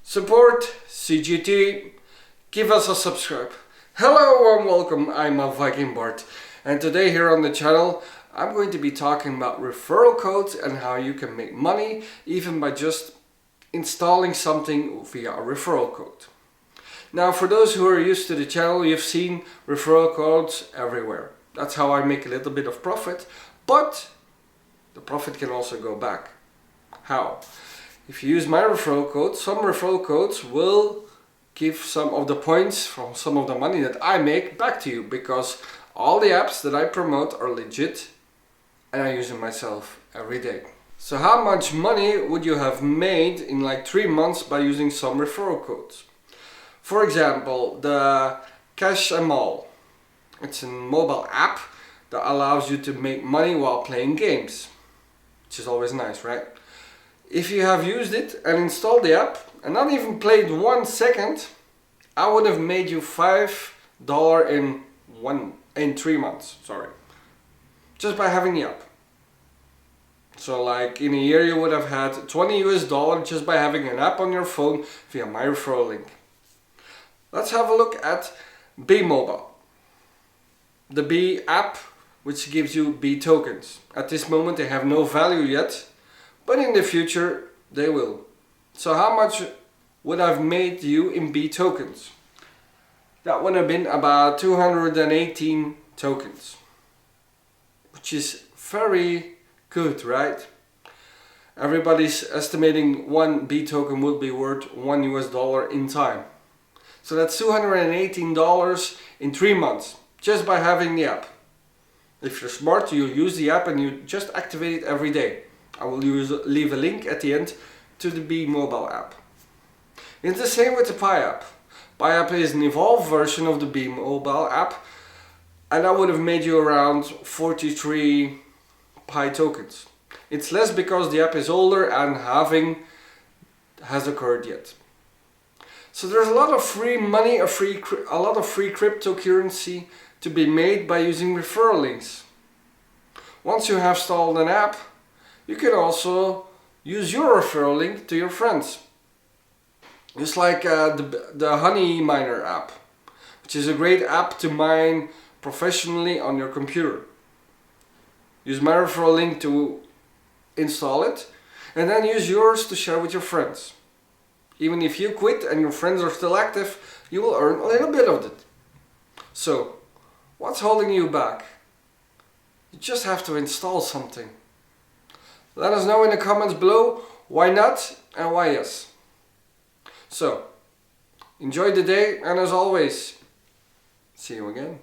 Support CGT, give us a subscribe. Hello and welcome, I'm a VikingBart, and today here on the channel I'm going to be talking about referral codes and how you can make money even by just installing something via a referral code. Now, for those who are used to the channel, you've seen referral codes everywhere. That's how I make a little bit of profit, but the profit can also go back. How? If you use my referral code, some referral codes will give some of the points from some of the money that I make back to you, because all the apps that I promote are legit and I use them myself every day. So how much money would you have made in like 3 months by using some referral codes? For example, the Cash and Mall. It's a mobile app that allows you to make money while playing games, which is always nice, right? If you have used it and installed the app and not even played 1 second, I would have made you $5 in 3 months, sorry. Just by having the app. So like in a year you would have had $20 US just by having an app on your phone via my referral link. Let's have a look at B Mobile. The B app, which gives you B tokens. At this moment they have no value yet, but in the future they will. So how much would I have made you in B tokens? That would have been about 218 tokens, which is very good, right? Everybody's estimating 1 B token would be worth $1 US in time. So that's $218 in 3 months, just by having the app. If you're smart, you use the app and you just activate it every day. I will leave a link at the end to the B Mobile app. It's the same with the Pi app. Pi app is an evolved version of the B Mobile app, and that would have made you around 43 Pi tokens. It's less because the app is older and halving has occurred yet. So there's a lot of free money, a lot of free cryptocurrency to be made by using referral links. Once you have installed an app, you can also use your referral link to your friends. Just like the Honey Miner app, which is a great app to mine professionally on your computer. Use my referral link to install it, and then use yours to share with your friends. Even if you quit and your friends are still active, you will earn a little bit of it. So, what's holding you back? You just have to install something. Let us know in the comments below why not and why yes. So, enjoy the day, and as always, see you again.